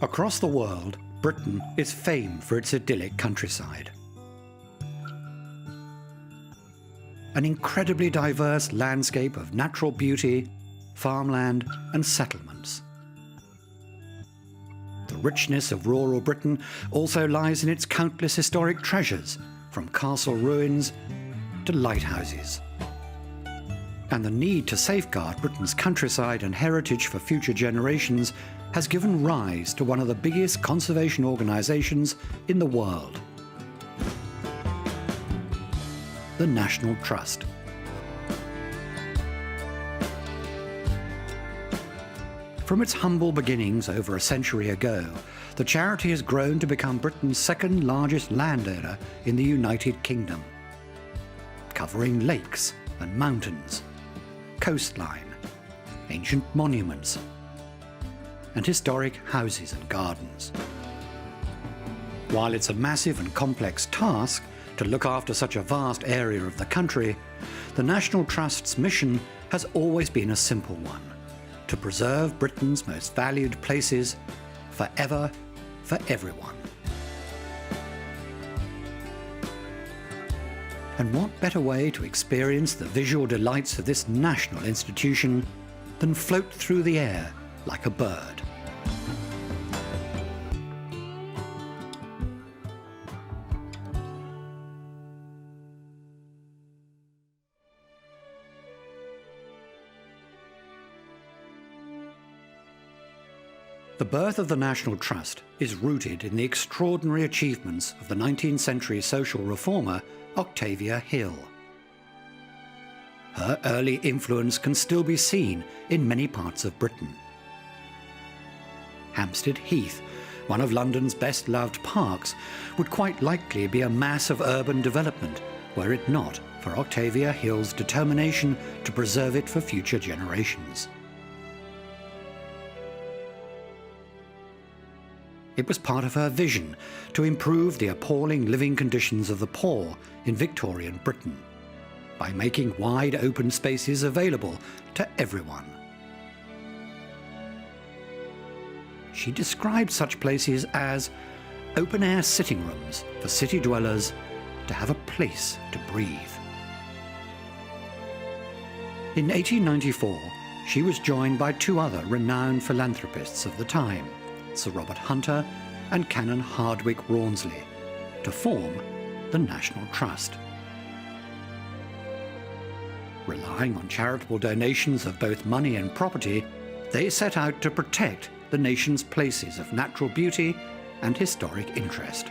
Across the world, Britain is famed for its idyllic countryside. An incredibly diverse landscape of natural beauty, farmland and settlements. The richness of rural Britain also lies in its countless historic treasures, from castle ruins to lighthouses. And the need to safeguard Britain's countryside and heritage for future generations has given rise to one of the biggest conservation organisations in the world, the National Trust. From its humble beginnings over a century ago, the charity has grown to become Britain's second largest landowner in the United Kingdom, covering lakes and mountains, coastline, ancient monuments, and historic houses and gardens. While it's a massive and complex task to look after such a vast area of the country, the National Trust's mission has always been a simple one: to preserve Britain's most valued places forever, for everyone. And what better way to experience the visual delights of this national institution than float through the air like a bird? The birth of the National Trust is rooted in the extraordinary achievements of the 19th century social reformer Octavia Hill. Her early influence can still be seen in many parts of Britain. Hampstead Heath, one of London's best-loved parks, would quite likely be a mass of urban development were it not for Octavia Hill's determination to preserve it for future generations. It was part of her vision to improve the appalling living conditions of the poor in Victorian Britain by making wide open spaces available to everyone. She described such places as open-air sitting rooms for city dwellers to have a place to breathe. In 1894, she was joined by two other renowned philanthropists of the time, Sir Robert Hunter and Canon Hardwicke Rawnsley, to form the National Trust. Relying on charitable donations of both money and property, they set out to protect the nation's places of natural beauty and historic interest.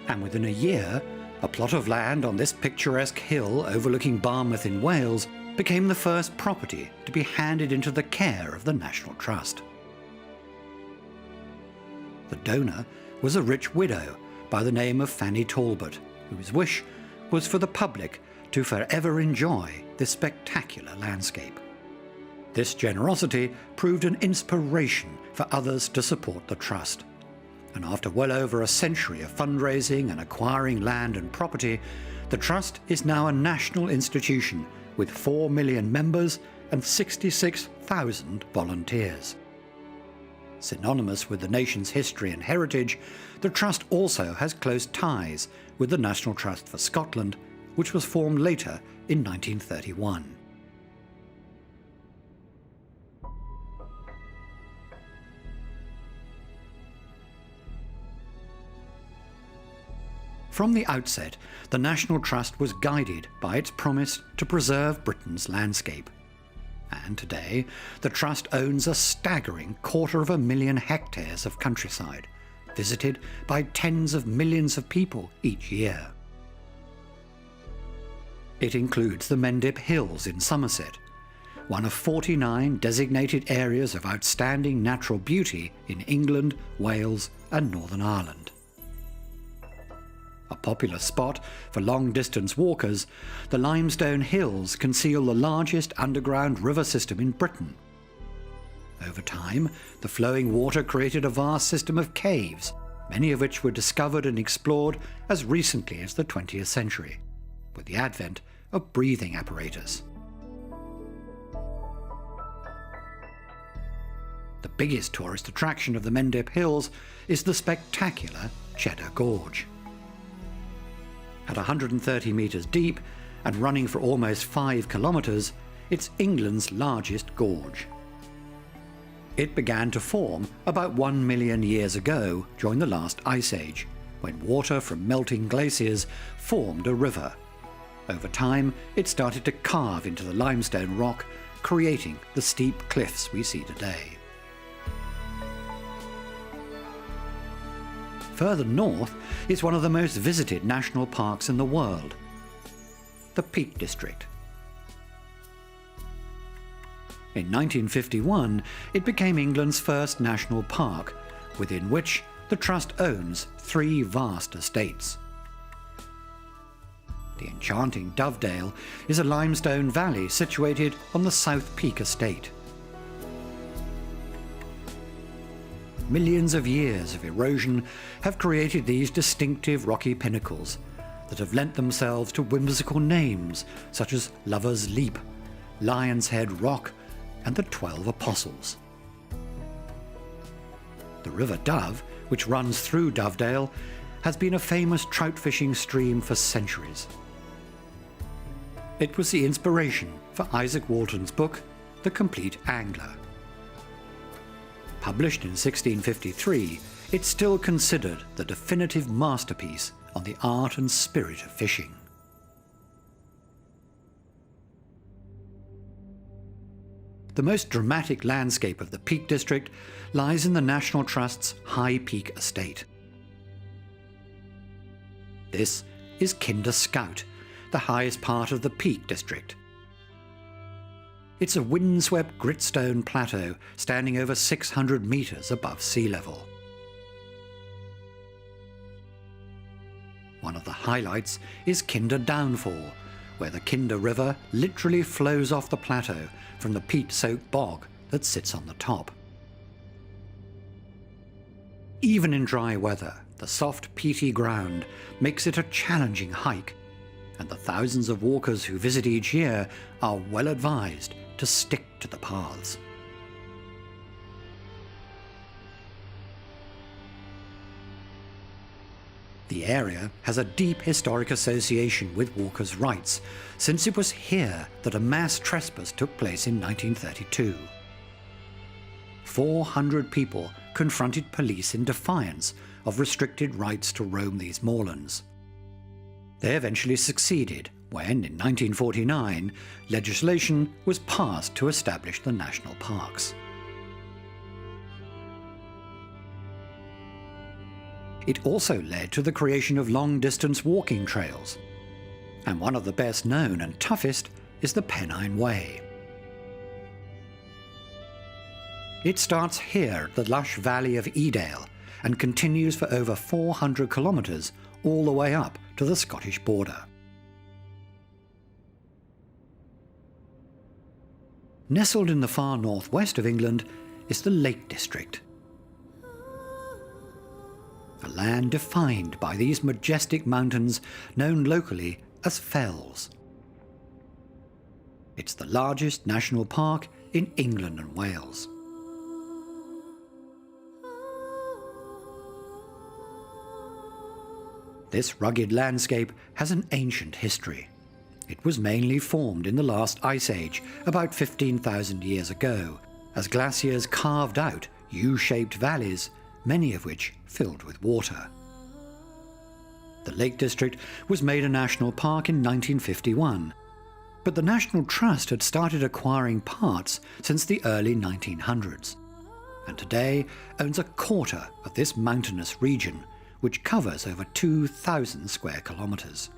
And within a year, a plot of land on this picturesque hill overlooking Barmouth in Wales became the first property to be handed into the care of the National Trust. The donor was a rich widow by the name of Fanny Talbot, whose wish was for the public to forever enjoy this spectacular landscape. This generosity proved an inspiration for others to support the trust, and after well over a century of fundraising and acquiring land and property, the trust is now a national institution with 4 million members and 66,000 volunteers. Synonymous with the nation's history and heritage, the Trust also has close ties with the National Trust for Scotland, which was formed later in 1931. From the outset, the National Trust was guided by its promise to preserve Britain's landscape. And today, the Trust owns a staggering 250,000 hectares of countryside, visited by tens of millions of people each year. It includes the Mendip Hills in Somerset, one of 49 designated areas of outstanding natural beauty in England, Wales and Northern Ireland. A popular spot for long-distance walkers, the limestone hills conceal the largest underground river system in Britain. Over time, the flowing water created a vast system of caves, many of which were discovered and explored as recently as the 20th century, with the advent of breathing apparatus. The biggest tourist attraction of the Mendip Hills is the spectacular Cheddar Gorge. At 130 metres deep and running for almost 5 kilometres, it's England's largest gorge. It began to form about 1 million years ago during the last ice age, when water from melting glaciers formed a river. Over time, it started to carve into the limestone rock, creating the steep cliffs we see today. Further north is one of the most visited national parks in the world, the Peak District. In 1951, it became England's first national park, within which the Trust owns 3 vast estates. The enchanting Dovedale is a limestone valley situated on the South Peak estate. Millions of years of erosion have created these distinctive rocky pinnacles that have lent themselves to whimsical names such as Lover's Leap, Lion's Head Rock, and the 12 Apostles. The River Dove, which runs through Dovedale, has been a famous trout fishing stream for centuries. It was the inspiration for Isaac Walton's book, The Complete Angler. Published in 1653, it's still considered the definitive masterpiece on the art and spirit of fishing. The most dramatic landscape of the Peak District lies in the National Trust's High Peak estate. This is Kinder Scout, the highest part of the Peak District. It's a windswept gritstone plateau standing over 600 metres above sea level. One of the highlights is Kinder Downfall, where the Kinder River literally flows off the plateau from the peat-soaked bog that sits on the top. Even in dry weather, the soft peaty ground makes it a challenging hike, and the thousands of walkers who visit each year are well advised to stick to the paths. The area has a deep historic association with walkers' rights, since it was here that a mass trespass took place in 1932. 400 people confronted police in defiance of restricted rights to roam these moorlands. They eventually succeeded when, in 1949, legislation was passed to establish the national parks. It also led to the creation of long-distance walking trails, and one of the best known and toughest is the Pennine Way. It starts here at the lush valley of Edale and continues for over 400 kilometres all the way up to the Scottish border. Nestled in the far northwest of England is the Lake District. A land defined by these majestic mountains known locally as fells. It's the largest national park in England and Wales. This rugged landscape has an ancient history. It was mainly formed in the last ice age, about 15,000 years ago, as glaciers carved out U-shaped valleys, many of which filled with water. The Lake District was made a national park in 1951, but the National Trust had started acquiring parts since the early 1900s, and today owns a quarter of this mountainous region, which covers over 2,000 square kilometres.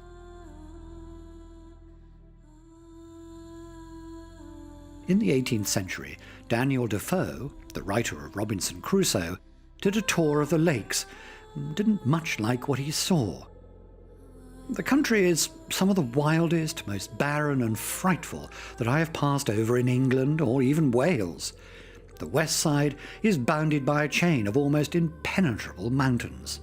In the 18th century, Daniel Defoe, the writer of Robinson Crusoe, did a tour of the lakes and didn't much like what he saw. The country is some of the wildest, most barren and frightful that I have passed over in England or even Wales. The west side is bounded by a chain of almost impenetrable mountains.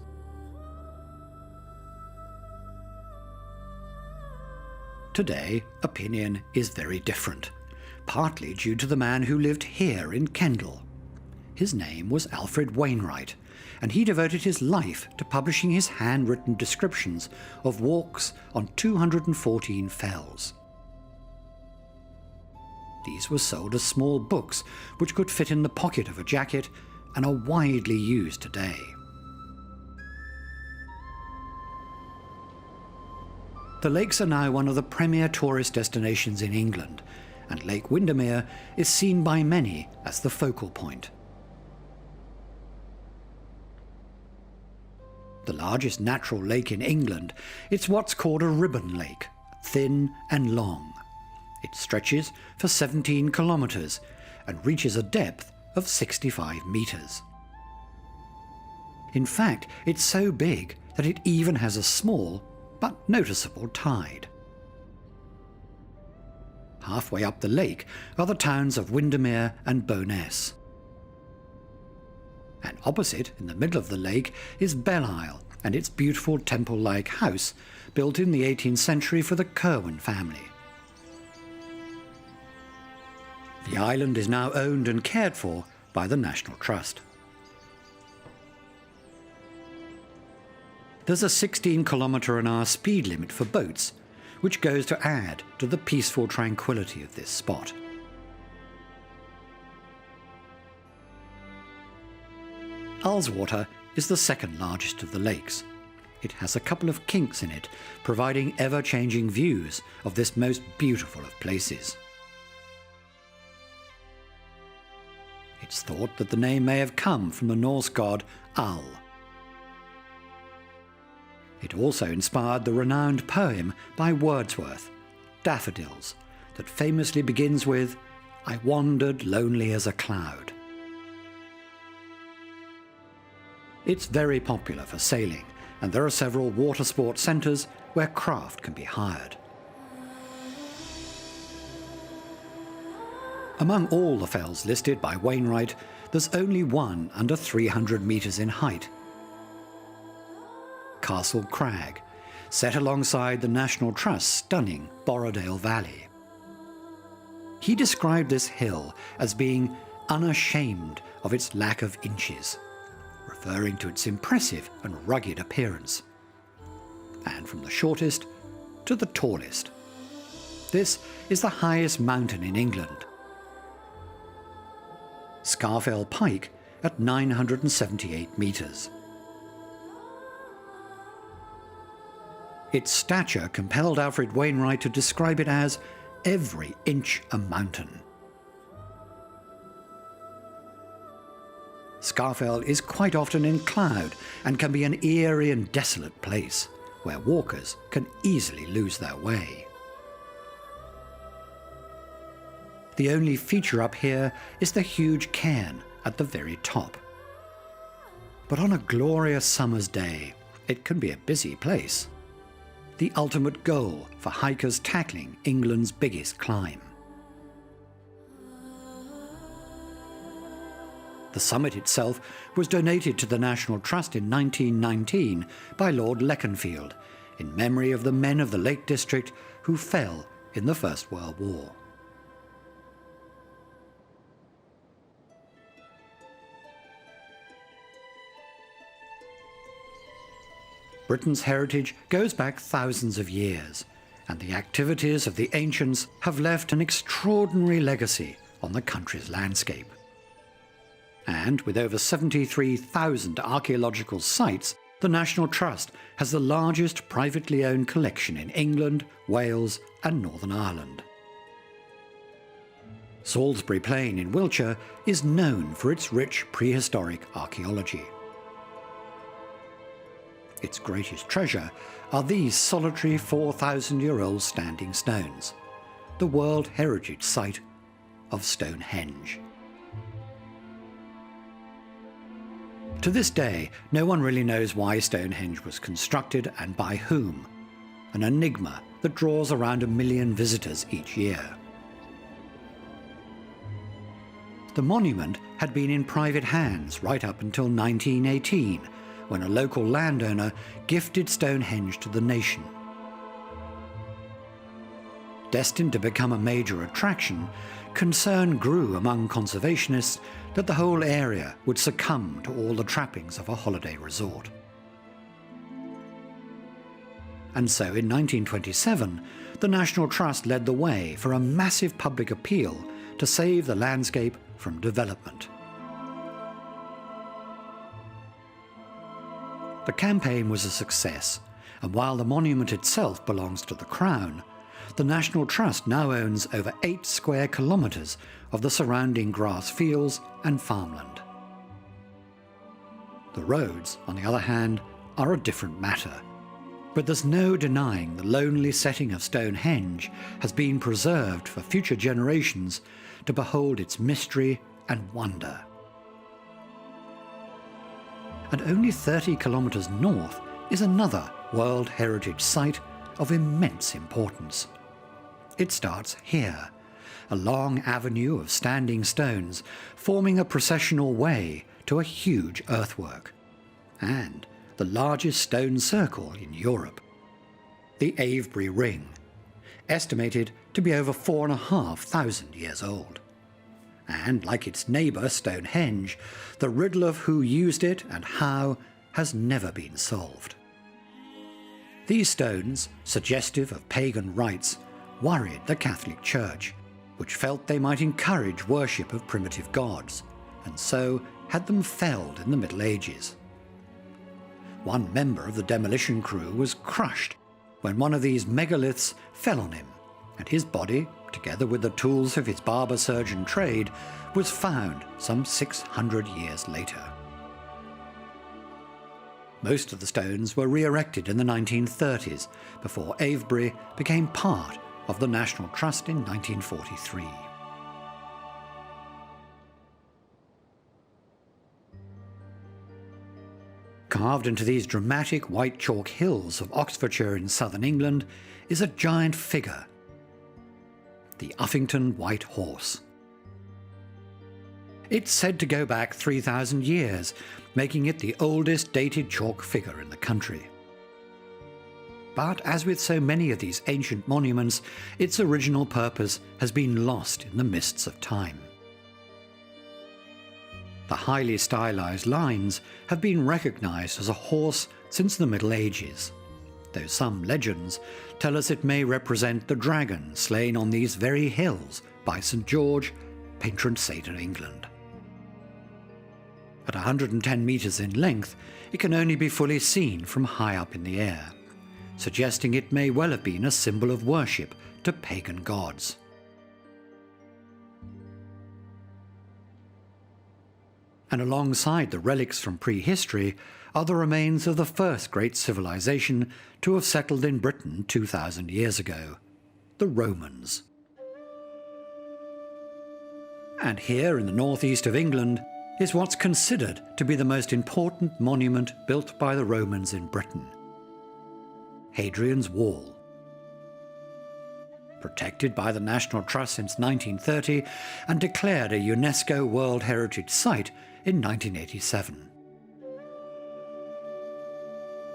Today, opinion is very different, partly due to the man who lived here in Kendal. His name was Alfred Wainwright, and he devoted his life to publishing his handwritten descriptions of walks on 214 fells. These were sold as small books which could fit in the pocket of a jacket and are widely used today. The lakes are now one of the premier tourist destinations in England, and Lake Windermere is seen by many as the focal point. The largest natural lake in England, it's what's called a ribbon lake, thin and long. It stretches for 17 kilometres and reaches a depth of 65 metres. In fact, it's so big that it even has a small but noticeable tide. Halfway up the lake are the towns of Windermere and Bo'ness. And opposite, in the middle of the lake, is Belle-Isle and its beautiful temple-like house built in the 18th century for the Curwen family. The island is now owned and cared for by the National Trust. There's a 16-kilometre-an-hour speed limit for boats, which goes to add to the peaceful tranquility of this spot. Ullswater is the second largest of the lakes. It has a couple of kinks in it, providing ever-changing views of this most beautiful of places. It's thought that the name may have come from the Norse god Ull. It also inspired the renowned poem by Wordsworth, Daffodils, that famously begins with, "I wandered lonely as a cloud." It's very popular for sailing, and there are several water sports centres where craft can be hired. Among all the fells listed by Wainwright, there's only one under 300 metres in height. Castle Crag, set alongside the National Trust's stunning Borrowdale Valley. He described this hill as being unashamed of its lack of inches, referring to its impressive and rugged appearance. And from the shortest to the tallest. This is the highest mountain in England. Scafell Pike at 978 metres. Its stature compelled Alfred Wainwright to describe it as every inch a mountain. Scafell is quite often in cloud and can be an eerie and desolate place where walkers can easily lose their way. The only feature up here is the huge cairn at the very top. But on a glorious summer's day, it can be a busy place. The ultimate goal for hikers tackling England's biggest climb. The summit itself was donated to the National Trust in 1919 by Lord Leconfield in memory of the men of the Lake District who fell in the First World War. Britain's heritage goes back thousands of years, and the activities of the ancients have left an extraordinary legacy on the country's landscape. And with over 73,000 archaeological sites, the National Trust has the largest privately owned collection in England, Wales and Northern Ireland. Salisbury Plain in Wiltshire is known for its rich prehistoric archaeology. Its greatest treasure are these solitary 4,000-year-old standing stones, the World Heritage Site of Stonehenge. To this day, no one really knows why Stonehenge was constructed and by whom, an enigma that draws around 1 million visitors each year. The monument had been in private hands right up until 1918, when a local landowner gifted Stonehenge to the nation. Destined to become a major attraction, concern grew among conservationists that the whole area would succumb to all the trappings of a holiday resort. And so in 1927, the National Trust led the way for a massive public appeal to save the landscape from development. The campaign was a success, and while the monument itself belongs to the Crown, the National Trust now owns over 8 square kilometres of the surrounding grass fields and farmland. The roads, on the other hand, are a different matter. But there's no denying the lonely setting of Stonehenge has been preserved for future generations to behold its mystery and wonder. And only 30 kilometres north is another World Heritage Site of immense importance. It starts here, a long avenue of standing stones forming a processional way to a huge earthwork, and the largest stone circle in Europe, the Avebury Ring, estimated to be over 4,500 years old. And like its neighbour Stonehenge, the riddle of who used it and how has never been solved. These stones, suggestive of pagan rites, worried the Catholic Church, which felt they might encourage worship of primitive gods, and so had them felled in the Middle Ages. One member of the demolition crew was crushed when one of these megaliths fell on him, and his body, together with the tools of his barber-surgeon trade, was found some 600 years later. Most of the stones were re-erected in the 1930s, before Avebury became part of the National Trust in 1943. Carved into these dramatic white chalk hills of Oxfordshire in southern England is a giant figure, the Uffington White Horse. It's said to go back 3,000 years, making it the oldest dated chalk figure in the country. But as with so many of these ancient monuments, its original purpose has been lost in the mists of time. The highly stylized lines have been recognized as a horse since the Middle Ages, though some legends tell us it may represent the dragon slain on these very hills by St. George, patron saint of England. At 110 metres in length, it can only be fully seen from high up in the air, suggesting it may well have been a symbol of worship to pagan gods. And alongside the relics from prehistory are the remains of the first great civilization to have settled in Britain 2,000 years ago, the Romans. And here in the northeast of England is what's considered to be the most important monument built by the Romans in Britain, Hadrian's Wall. Protected by the National Trust since 1930 and declared a UNESCO World Heritage Site in 1987.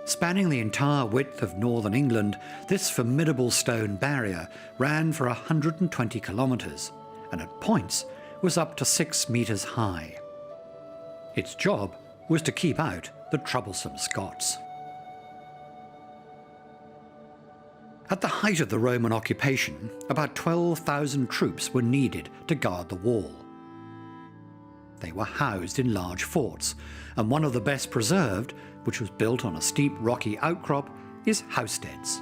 Spanning the entire width of northern England, this formidable stone barrier ran for 120 kilometres and at points was up to 6 metres high. Its job was to keep out the troublesome Scots. At the height of the Roman occupation, about 12,000 troops were needed to guard the wall. They were housed in large forts, and one of the best preserved, which was built on a steep rocky outcrop, is Housesteads.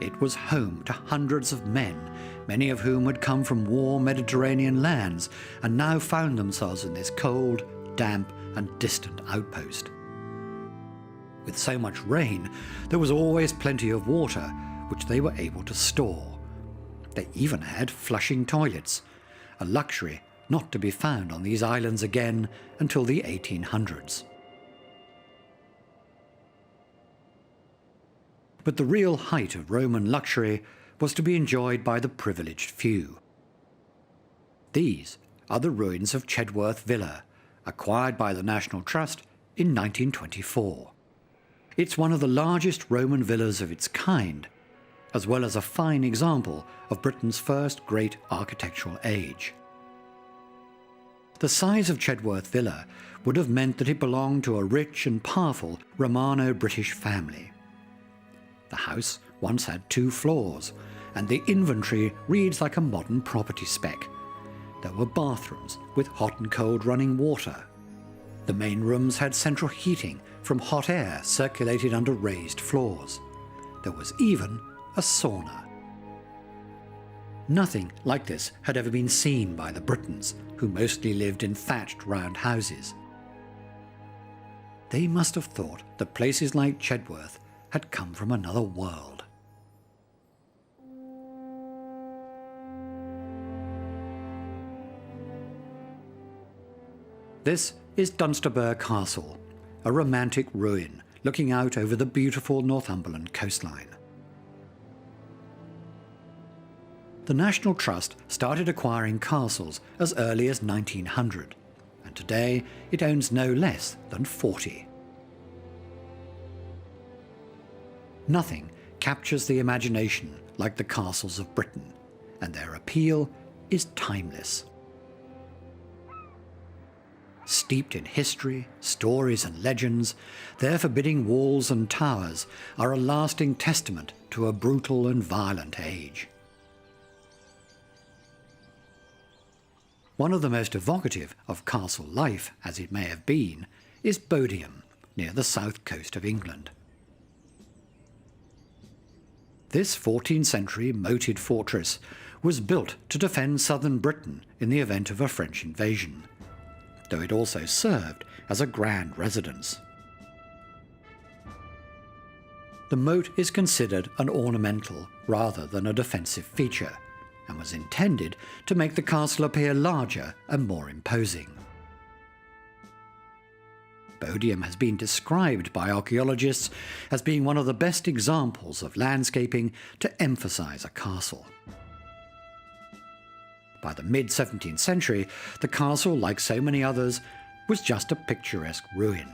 It was home to hundreds of men, many of whom had come from warm Mediterranean lands and now found themselves in this cold, damp and distant outpost. With so much rain, there was always plenty of water, which they were able to store. They even had flushing toilets, a luxury not to be found on these islands again until the 1800s. But the real height of Roman luxury was to be enjoyed by the privileged few. These are the ruins of Chedworth Villa, acquired by the National Trust in 1924. It's one of the largest Roman villas of its kind, as well as a fine example of Britain's first great architectural age. The size of Chedworth Villa would have meant that it belonged to a rich and powerful Romano-British family. The house once had 2 floors, and the inventory reads like a modern property spec. There were bathrooms with hot and cold running water. The main rooms had central heating from hot air circulated under raised floors. There was even a sauna. Nothing like this had ever been seen by the Britons, who mostly lived in thatched round houses. They must have thought that places like Chedworth had come from another world. This is Dunsterburgh Castle, a romantic ruin looking out over the beautiful Northumberland coastline. The National Trust started acquiring castles as early as 1900, and today it owns no less than 40. Nothing captures the imagination like the castles of Britain, and their appeal is timeless. Steeped in history, stories and legends, their forbidding walls and towers are a lasting testament to a brutal and violent age. One of the most evocative of castle life, as it may have been, is Bodiam, near the south coast of England. This 14th century moated fortress was built to defend southern Britain in the event of a French invasion, though it also served as a grand residence. The moat is considered an ornamental rather than a defensive feature, and was intended to make the castle appear larger and more imposing. Bodiam has been described by archaeologists as being one of the best examples of landscaping to emphasise a castle. By the mid-17th century, the castle, like so many others, was just a picturesque ruin.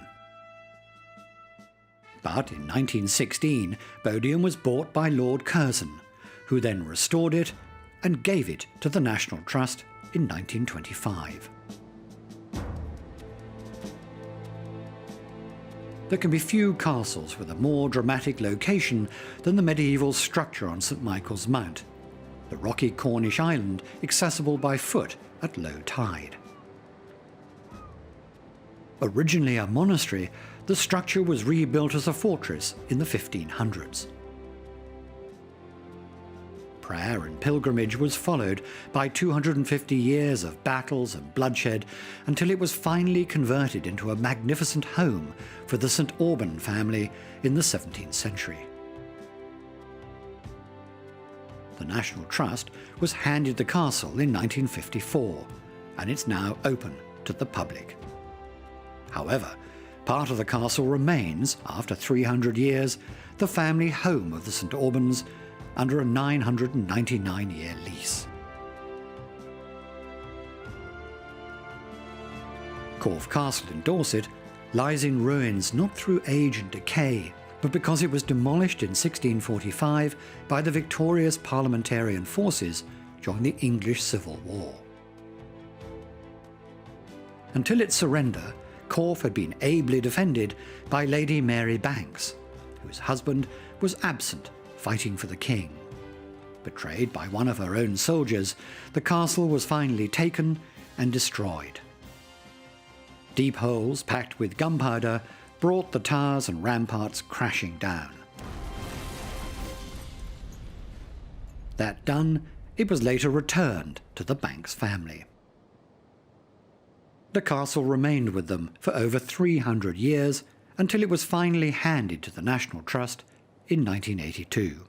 But in 1916, Bodiam was bought by Lord Curzon, who then restored it and gave it to the National Trust in 1925. There can be few castles with a more dramatic location than the medieval structure on St Michael's Mount, the rocky Cornish island accessible by foot at low tide. Originally a monastery, the structure was rebuilt as a fortress in the 1500s. Prayer and pilgrimage was followed by 250 years of battles and bloodshed until it was finally converted into a magnificent home for the St Alban family in the 17th century. The National Trust was handed the castle in 1954, and it's now open to the public. However, part of the castle remains, after 300 years, the family home of the St Albans under a 999-year lease. Corfe Castle in Dorset lies in ruins not through age and decay, but because it was demolished in 1645 by the victorious parliamentarian forces during the English Civil War. Until its surrender, Corfe had been ably defended by Lady Mary Banks, whose husband was absent fighting for the king. Betrayed by one of her own soldiers, the castle was finally taken and destroyed. Deep holes packed with gunpowder brought the towers and ramparts crashing down. That done, it was later returned to the Banks family. The castle remained with them for over 300 years until it was finally handed to the National Trust in 1982.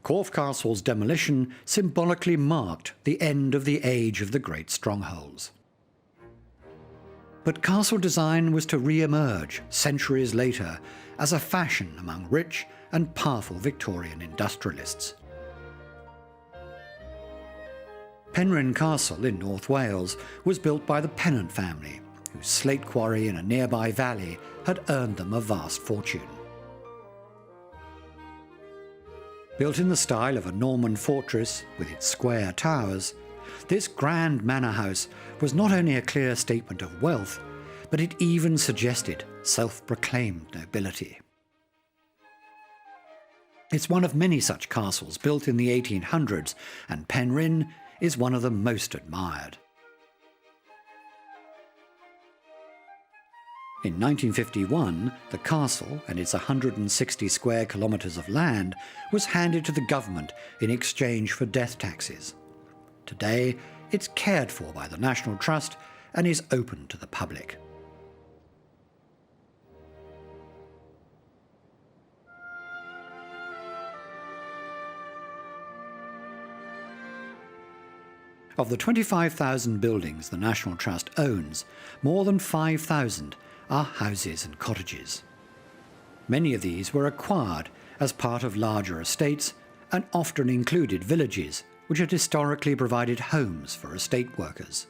Corfe Castle's demolition symbolically marked the end of the age of the great strongholds. But castle design was to re-emerge centuries later as a fashion among rich and powerful Victorian industrialists. Penrhyn Castle in North Wales was built by the Pennant family, whose slate quarry in a nearby valley had earned them a vast fortune. Built in the style of a Norman fortress with its square towers, this grand manor house was not only a clear statement of wealth, but it even suggested self-proclaimed nobility. It's one of many such castles built in the 1800s, and Penrhyn is one of the most admired. In 1951, the castle and its 160 square kilometres of land was handed to the government in exchange for death taxes. Today, it's cared for by the National Trust and is open to the public. Of the 25,000 buildings the National Trust owns, more than 5,000 are houses and cottages. Many of these were acquired as part of larger estates and often included villages which had historically provided homes for estate workers.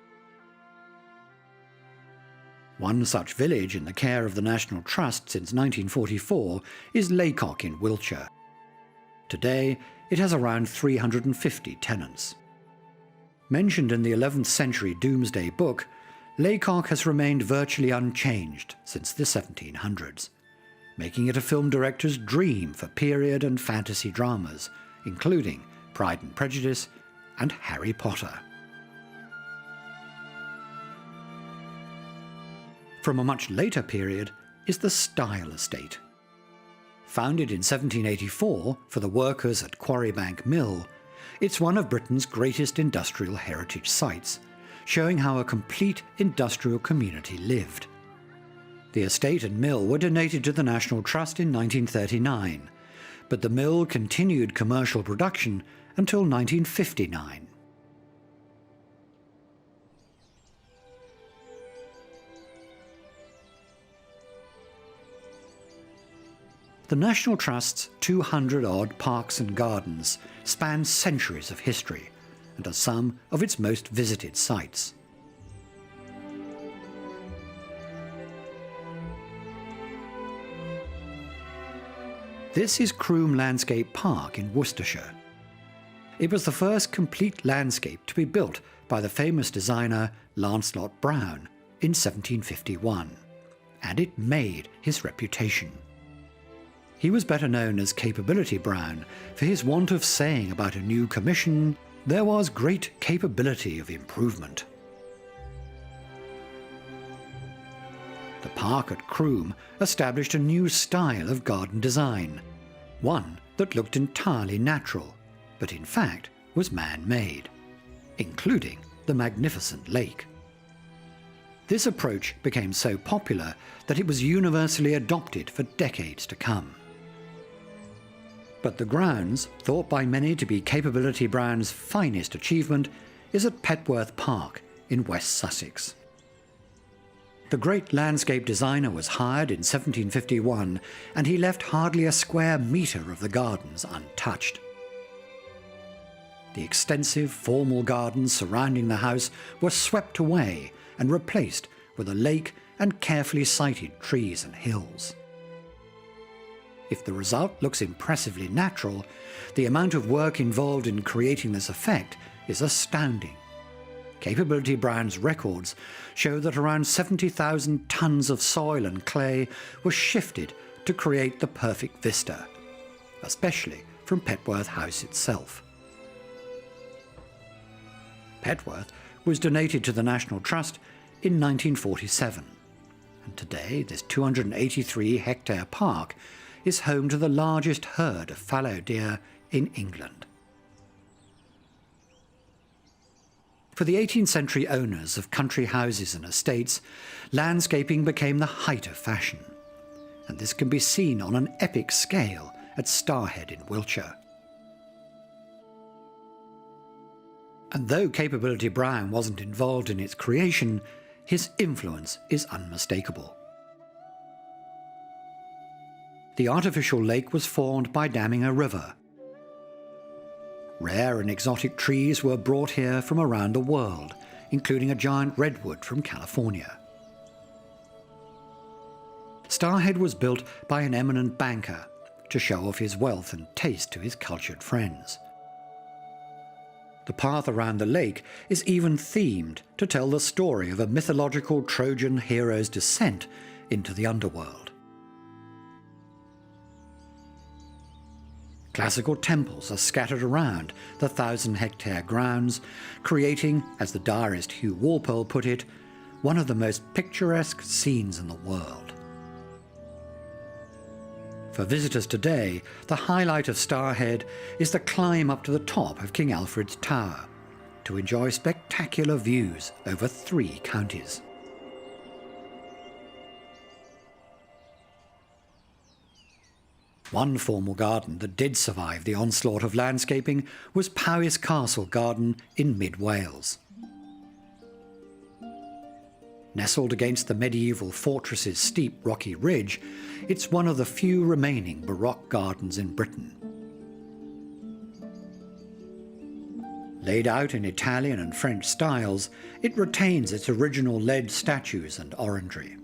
One such village in the care of the National Trust since 1944 is Leacock in Wiltshire. Today, it has around 350 tenants. Mentioned in the 11th century Domesday Book, Leacock has remained virtually unchanged since the 1700s, making it a film director's dream for period and fantasy dramas, including Pride and Prejudice and Harry Potter. From a much later period is the Style Estate. Founded in 1784 for the workers at Quarrybank Mill, it's one of Britain's greatest industrial heritage sites, showing how a complete industrial community lived. The estate and mill were donated to the National Trust in 1939, but the mill continued commercial production until 1959. The National Trust's 200-odd parks and gardens span centuries of history and are some of its most visited sites. This is Croom Landscape Park in Worcestershire. It was the first complete landscape to be built by the famous designer Lancelot Brown in 1751, and it made his reputation. He was better known as Capability Brown for his want of saying about a new commission, "There was great capability of improvement." The park at Croom established a new style of garden design, one that looked entirely natural, but in fact was man-made, including the magnificent lake. This approach became so popular that it was universally adopted for decades to come. But the grounds, thought by many to be Capability Brown's finest achievement, is at Petworth Park in West Sussex. The great landscape designer was hired in 1751, and he left hardly a square metre of the gardens untouched. The extensive formal gardens surrounding the house were swept away and replaced with a lake and carefully sited trees and hills. If the result looks impressively natural, the amount of work involved in creating this effect is astounding. Capability Brown's records show that around 70,000 tonnes of soil and clay were shifted to create the perfect vista, especially from Petworth House itself. Petworth was donated to the National Trust in 1947, and today this 283-hectare park is home to the largest herd of fallow deer in England. For the 18th century owners of country houses and estates, landscaping became the height of fashion, and this can be seen on an epic scale at Starhead in Wiltshire. And though Capability Brown wasn't involved in its creation, his influence is unmistakable. The artificial lake was formed by damming a river. Rare and exotic trees were brought here from around the world, including a giant redwood from California. Starhead was built by an eminent banker to show off his wealth and taste to his cultured friends. The path around the lake is even themed to tell the story of a mythological Trojan hero's descent into the underworld. Classical temples are scattered around the 1,000-hectare grounds, creating, as the diarist Hugh Walpole put it, one of the most picturesque scenes in the world. For visitors today, the highlight of Starhead is the climb up to the top of King Alfred's Tower to enjoy spectacular views over 3 counties. One formal garden that did survive the onslaught of landscaping was Powis Castle Garden in mid-Wales. Nestled against the medieval fortress's steep rocky ridge, it's one of the few remaining Baroque gardens in Britain. Laid out in Italian and French styles, it retains its original lead statues and orangery.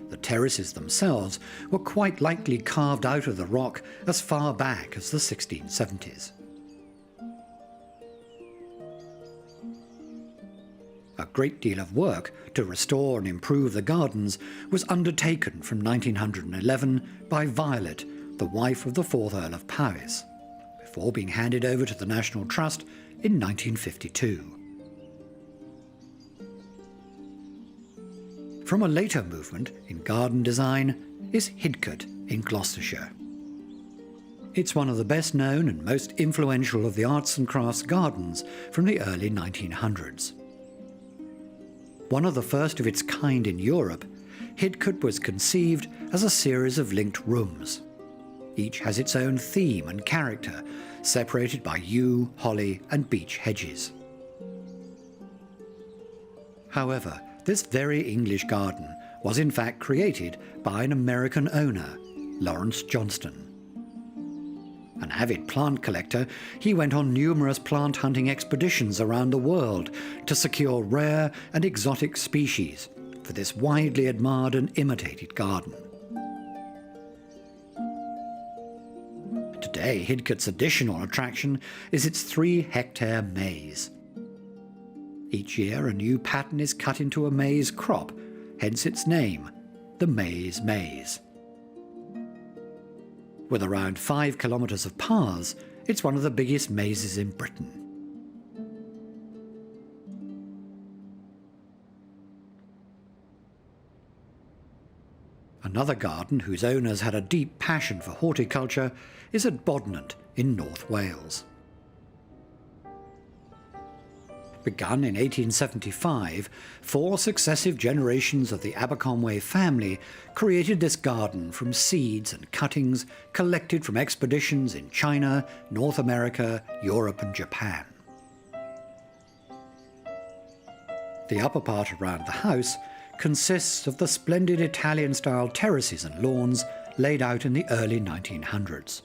The terraces themselves were quite likely carved out of the rock as far back as the 1670s. A great deal of work to restore and improve the gardens was undertaken from 1911 by Violet, the wife of the 4th Earl of Powis, before being handed over to the National Trust in 1952. From a later movement in garden design is Hidcote in Gloucestershire. It's one of the best known and most influential of the arts and crafts gardens from the early 1900s. One of the first of its kind in Europe, Hidcote was conceived as a series of linked rooms. Each has its own theme and character, separated by yew, holly and beech hedges. However, this very English garden was in fact created by an American owner, Lawrence Johnston. An avid plant collector, he went on numerous plant hunting expeditions around the world to secure rare and exotic species for this widely admired and imitated garden. Today, Hidcote's additional attraction is its 3-hectare maze. Each year a new pattern is cut into a maize crop, hence its name, the Maize Maze. With around 5 kilometres of paths, it's one of the biggest mazes in Britain. Another garden whose owners had a deep passion for horticulture is at Bodnant in North Wales. Begun in 1875, 4 successive generations of the Aberconway family created this garden from seeds and cuttings collected from expeditions in China, North America, Europe and Japan. The upper part around the house consists of the splendid Italian-style terraces and lawns laid out in the early 1900s.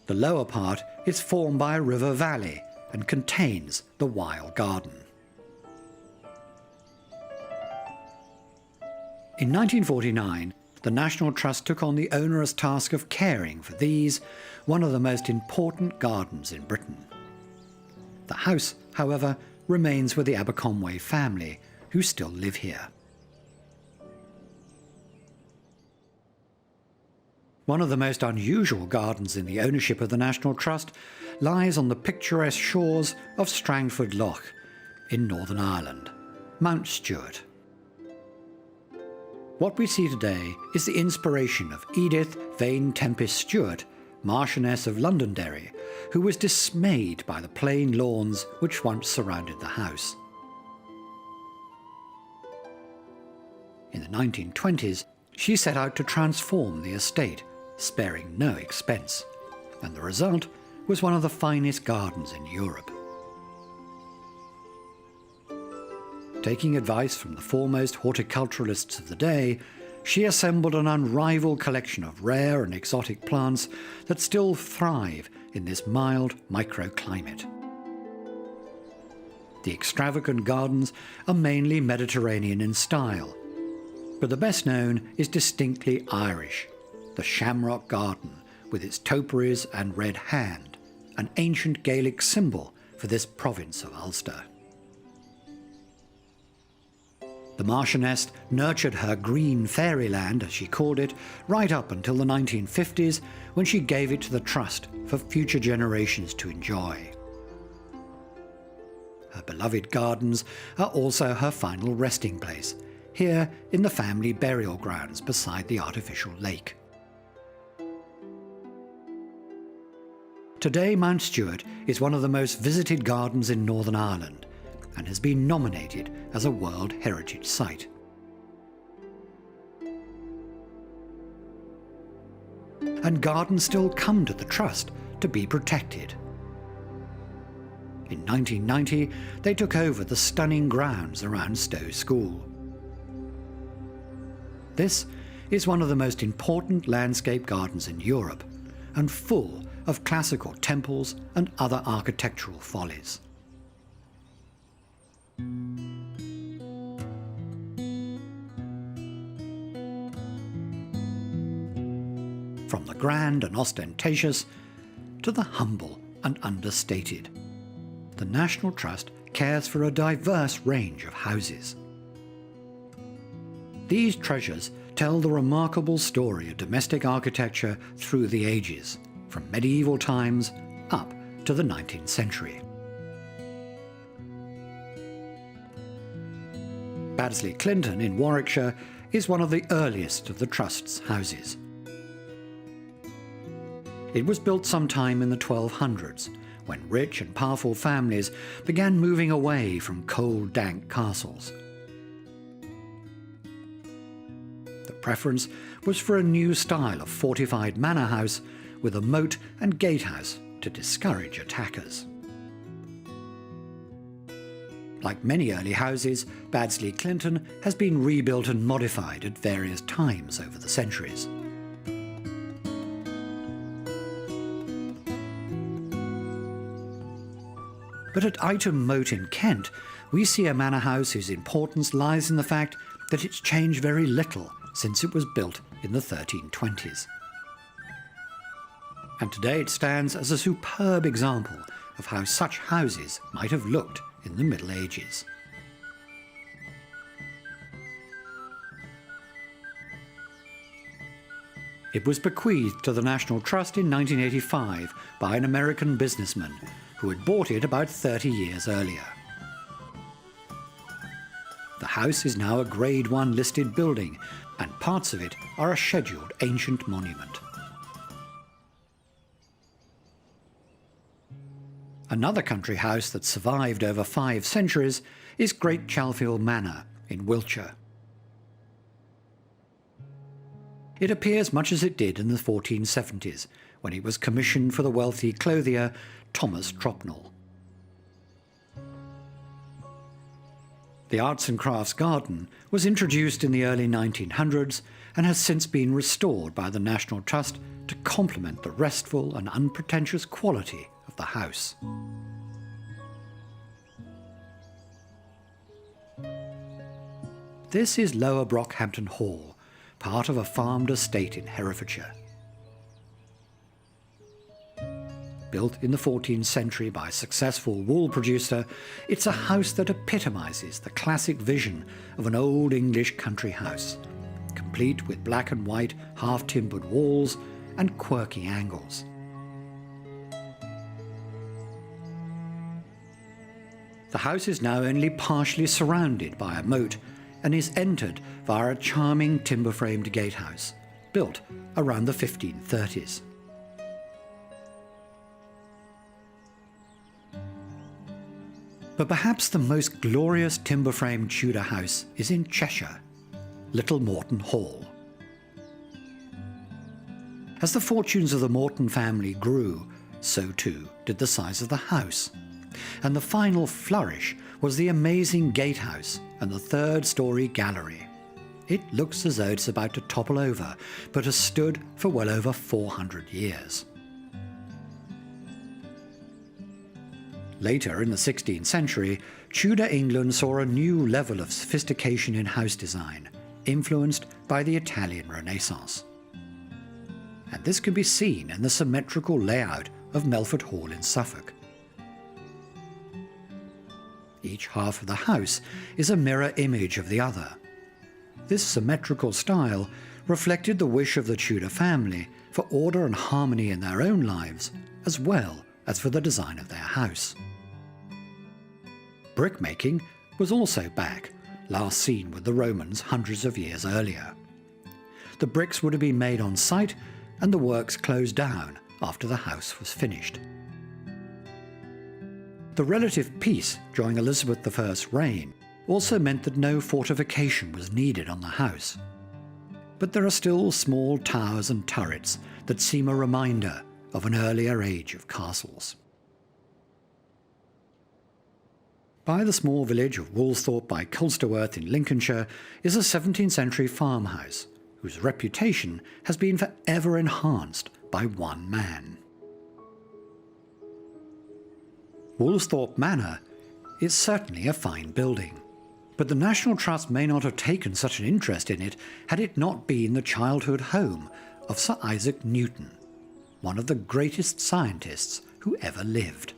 The lower part is formed by a river valley and contains the Weil Garden. In 1949, the National Trust took on the onerous task of caring for these, one of the most important gardens in Britain. The house, however, remains with the Aberconway family, who still live here. One of the most unusual gardens in the ownership of the National Trust lies on the picturesque shores of Strangford Lough in Northern Ireland, Mount Stewart. What we see today is the inspiration of Edith Vane Tempest Stewart, Marchioness of Londonderry, who was dismayed by the plain lawns which once surrounded the house. In the 1920s, she set out to transform the estate, sparing no expense, and the result was one of the finest gardens in Europe. Taking advice from the foremost horticulturalists of the day, she assembled an unrivaled collection of rare and exotic plants that still thrive in this mild microclimate. The extravagant gardens are mainly Mediterranean in style, But the best known is distinctly Irish, the Shamrock Garden, with its topiaries and red hand, an ancient Gaelic symbol for this province of Ulster. The Marchioness nurtured her green fairyland, as she called it, right up until the 1950s, when she gave it to the Trust for future generations to enjoy. Her beloved gardens are also her final resting place, here in the family burial grounds beside the artificial lake. Today, Mount Stewart is one of the most visited gardens in Northern Ireland and has been nominated as a World Heritage Site. And gardens still come to the Trust to be protected. In 1990, they took over the stunning grounds around Stowe School. This is one of the most important landscape gardens in Europe, and full of classical temples and other architectural follies. From the grand and ostentatious to the humble and understated, the National Trust cares for a diverse range of houses. These treasures tell the remarkable story of domestic architecture through the ages, from medieval times up to the 19th century. Batley Clinton in Warwickshire is one of the earliest of the Trust's houses. It was built sometime in the 1200s, when rich and powerful families began moving away from cold, dank castles. The preference was for a new style of fortified manor house with a moat and gatehouse to discourage attackers. Like many early houses, Batley Clinton has been rebuilt and modified at various times over the centuries. But at Ightham Moat in Kent, we see a manor house whose importance lies in the fact that it's changed very little since it was built in the 1320s. And today it stands as a superb example of how such houses might have looked in the Middle Ages. It was bequeathed to the National Trust in 1985 by an American businessman who had bought it about 30 years earlier. The house is now a Grade 1 listed building, and parts of it are a scheduled ancient monument. Another country house that survived over 5 centuries is Great Chalford Manor in Wiltshire. It appears much as it did in the 1470s, when it was commissioned for the wealthy clothier Thomas Tropnell. The Arts and Crafts Garden was introduced in the early 1900s and has since been restored by the National Trust to complement the restful and unpretentious quality of the house. This is Lower Brockhampton Hall, part of a farmed estate in Herefordshire. Built in the 14th century by a successful wool producer, it's a house that epitomises the classic vision of an old English country house, complete with black and white half-timbered walls and quirky angles. The house is now only partially surrounded by a moat and is entered via a charming timber-framed gatehouse, built around the 1530s. But perhaps the most glorious timber-framed Tudor house is in Cheshire, Little Morton Hall. As the fortunes of the Morton family grew, so too did the size of the house, and the final flourish was the amazing gatehouse and the third-storey gallery. It looks as though it's about to topple over, but has stood for well over 400 years. Later, in the 16th century, Tudor England saw a new level of sophistication in house design, influenced by the Italian Renaissance. And this can be seen in the symmetrical layout of Melford Hall in Suffolk. Each half of the house is a mirror image of the other. This symmetrical style reflected the wish of the Tudor family for order and harmony in their own lives, as well as for the design of their house. Brickmaking was also back, last seen with the Romans hundreds of years earlier. The bricks would have been made on site and the works closed down after the house was finished. The relative peace during Elizabeth I's reign also meant that no fortification was needed on the house. But there are still small towers and turrets that seem a reminder of an earlier age of castles. By the small village of Woolsthorpe by Colsterworth in Lincolnshire is a 17th century farmhouse whose reputation has been forever enhanced by one man. Woolsthorpe Manor is certainly a fine building, but the National Trust may not have taken such an interest in it had it not been the childhood home of Sir Isaac Newton, one of the greatest scientists who ever lived.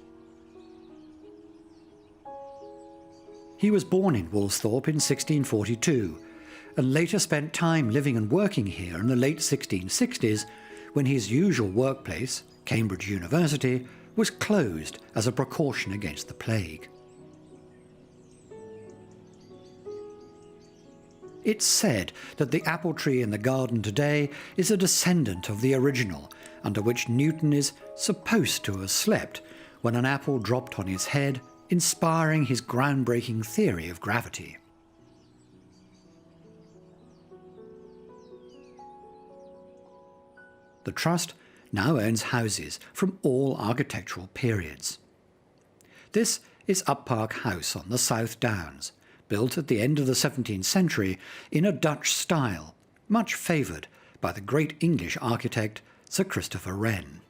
He was born in Woolsthorpe in 1642 and later spent time living and working here in the late 1660s when his usual workplace, Cambridge University, was closed as a precaution against the plague. It's said that the apple tree in the garden today is a descendant of the original, under which Newton is supposed to have slept when an apple dropped on his head, inspiring his groundbreaking theory of gravity. The Trust now owns houses from all architectural periods. This is Up Park House on the South Downs, built at the end of the 17th century in a Dutch style, much favoured by the great English architect Sir Christopher Wren.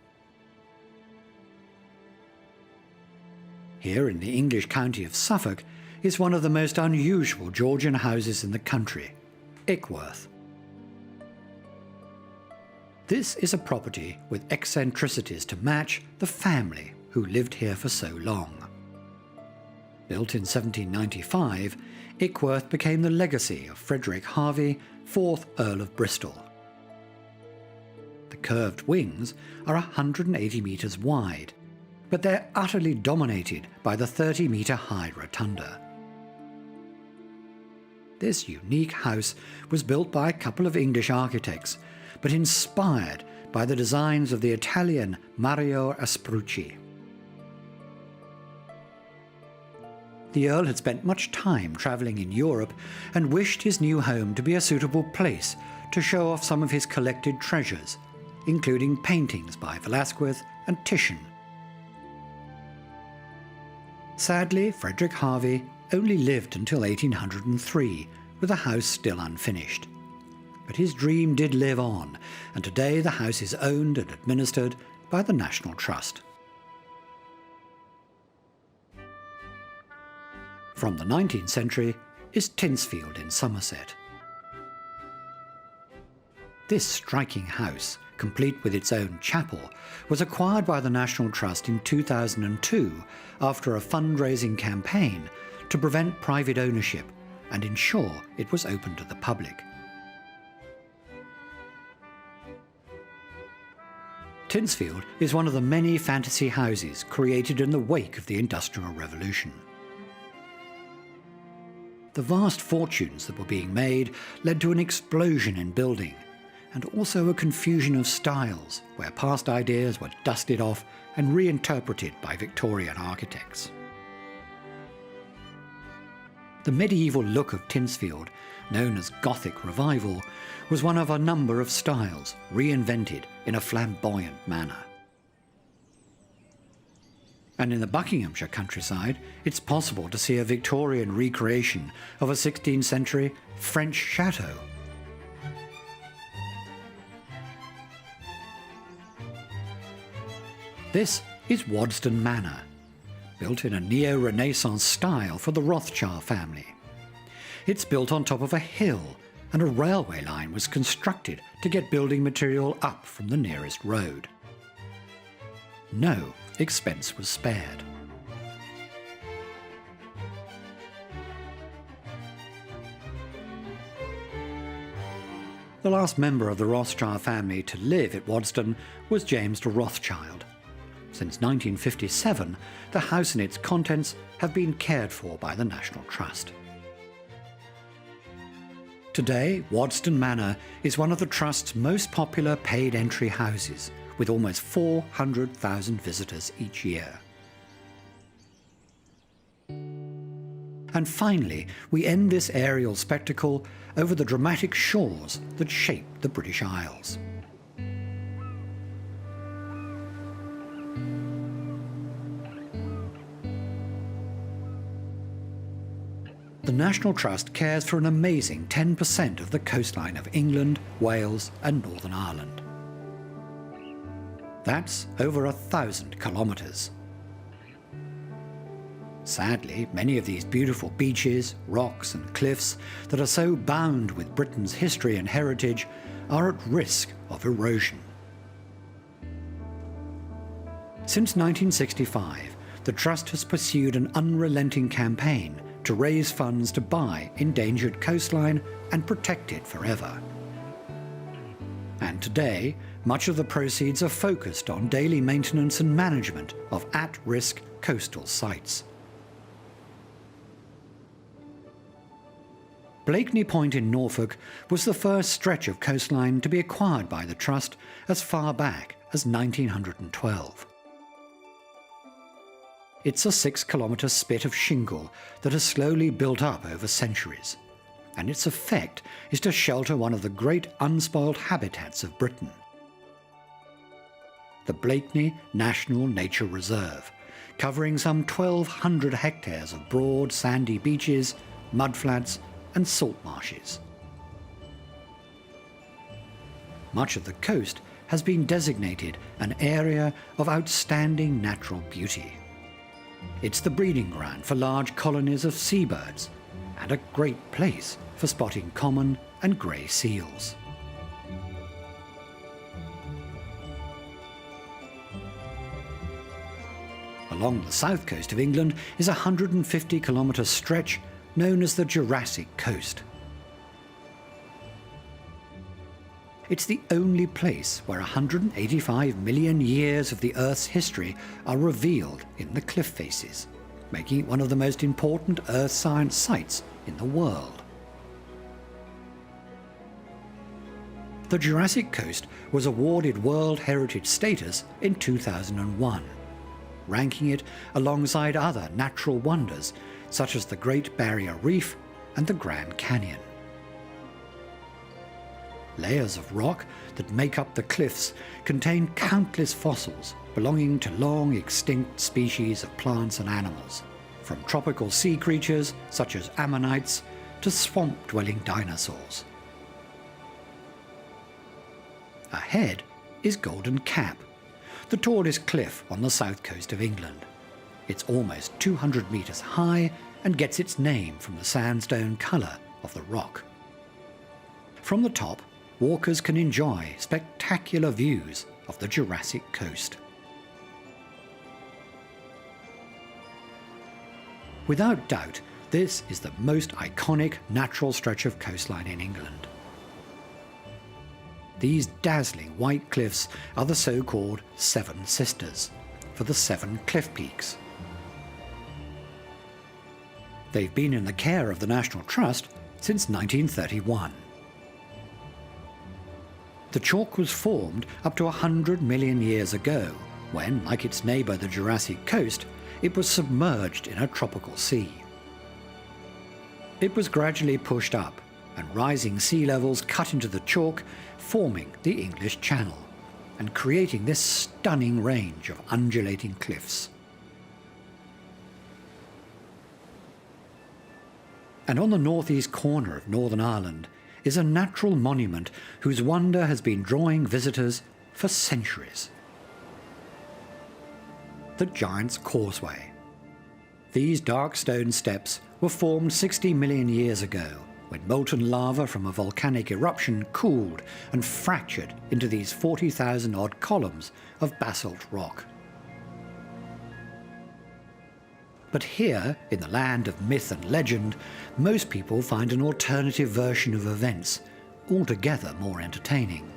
Here in the English county of Suffolk is one of the most unusual Georgian houses in the country, Ickworth. This is a property with eccentricities to match the family who lived here for so long. Built in 1795, Ickworth became the legacy of Frederick Harvey, 4th Earl of Bristol. The curved wings are 180 metres wide, but they're utterly dominated by the 30-metre-high rotunda. This unique house was built by a couple of English architects, but inspired by the designs of the Italian Mario Asprucci. The Earl had spent much time travelling in Europe and wished his new home to be a suitable place to show off some of his collected treasures, including paintings by Velázquez and Titian. Sadly, Frederick Harvey only lived until 1803, with the house still unfinished. But his dream did live on, and today the house is owned and administered by the National Trust. From the 19th century is Timsfield in Somerset. This striking house, complete with its own chapel, was acquired by the National Trust in 2002 after a fundraising campaign to prevent private ownership and ensure it was open to the public. Timsfield is one of the many fantasy houses created in the wake of the Industrial Revolution. The vast fortunes that were being made led to an explosion in building, and also a confusion of styles where past ideas were dusted off and reinterpreted by Victorian architects. The medieval look of Timsfield, known as Gothic Revival, was one of a number of styles reinvented in a flamboyant manner. And in the Buckinghamshire countryside, it's possible to see a Victorian recreation of a 16th century French chateau. This is Wolston Manor, built in a neo-Renaissance style for the Rothschild family. It's built on top of a hill and a railway line was constructed to get building material up from the nearest road. No expense was spared. The last member of the Rothschild family to live at Waddesdon was James de Rothschild. Since 1957, the house and its contents have been cared for by the National Trust. Today, Wolston Manor is one of the Trust's most popular paid entry houses, with almost 400,000 visitors each year. And finally, we end this aerial spectacle over the dramatic shores that shape the British Isles. The National Trust cares for an amazing 10% of the coastline of England, Wales and Northern Ireland. That's over 1,000 kilometres. Sadly, many of these beautiful beaches, rocks and cliffs that are so bound with Britain's history and heritage are at risk of erosion. Since 1965, the Trust has pursued an unrelenting campaign to raise funds to buy endangered coastline and protect it forever. And today, much of the proceeds are focused on daily maintenance and management of at-risk coastal sites. Blakeney Point in Norfolk was the first stretch of coastline to be acquired by the Trust as far back as 1912. It's a 6-kilometre spit of shingle that has slowly built up over centuries, and its effect is to shelter one of the great unspoiled habitats of Britain. The Blakeney National Nature Reserve, covering some 1,200 hectares of broad sandy beaches, mudflats and salt marshes. Much of the coast has been designated an area of outstanding natural beauty. It's the breeding ground for large colonies of seabirds and a great place for spotting common and grey seals. Along the south coast of England is a 150-kilometre stretch known as the Jurassic Coast. It's the only place where 185 million years of the Earth's history are revealed in the cliff faces, making it one of the most important earth science sites in the world. The Jurassic Coast was awarded World Heritage status in 2001, ranking it alongside other natural wonders such as the Great Barrier Reef and the Grand Canyon. Layers of rock that make up the cliffs contain countless fossils belonging to long extinct species of plants and animals, from tropical sea creatures such as ammonites to swamp-dwelling dinosaurs. Ahead is Golden Cap, the tallest cliff on the south coast of England. It's almost 200 metres high and gets its name from the sandstone colour of the rock. From the top, walkers can enjoy spectacular views of the Jurassic Coast. Without doubt, this is the most iconic natural stretch of coastline in England. These dazzling white cliffs are the so-called Seven Sisters, for the 7 cliff peaks. They've been in the care of the National Trust since 1931. The chalk was formed up to 100 million years ago, when, like its neighbour the Jurassic Coast, it was submerged in a tropical sea. It was gradually pushed up, and rising sea levels cut into the chalk, forming the English Channel, and creating this stunning range of undulating cliffs. And on the northeast corner of Northern Ireland is a natural monument whose wonder has been drawing visitors for centuries. The Giant Causeway. These dark stone steps were formed 60 million years ago when molten lava from a volcanic eruption cooled and fractured into these 40,000-odd columns of basalt rock. But here, in the land of myth and legend, most people find an alternative version of events, altogether more entertaining.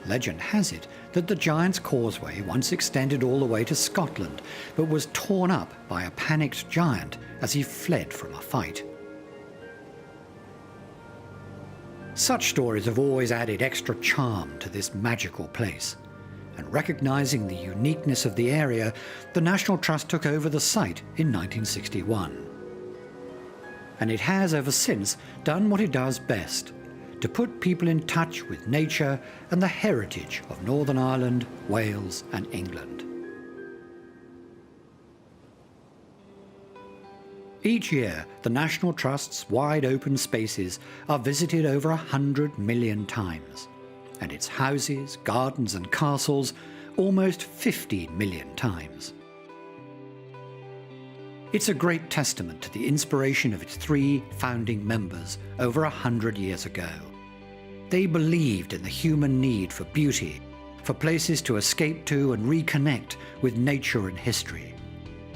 Legend has it that the Giant Causeway once extended all the way to Scotland, but was torn up by a panicked giant as he fled from a fight. Such stories have always added extra charm to this magical place, and recognising the uniqueness of the area, the National Trust took over the site in 1961. And it has ever since done what it does best, to put people in touch with nature and the heritage of Northern Ireland, Wales and England. Each year, the National Trust's wide open spaces are visited over 100 million times, and its houses, gardens and castles almost 50 million times. It's a great testament to the inspiration of its 3 founding members over 100 years ago. They believed in the human need for beauty, for places to escape to and reconnect with nature and history,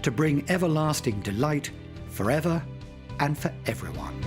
to bring everlasting delight forever and for everyone.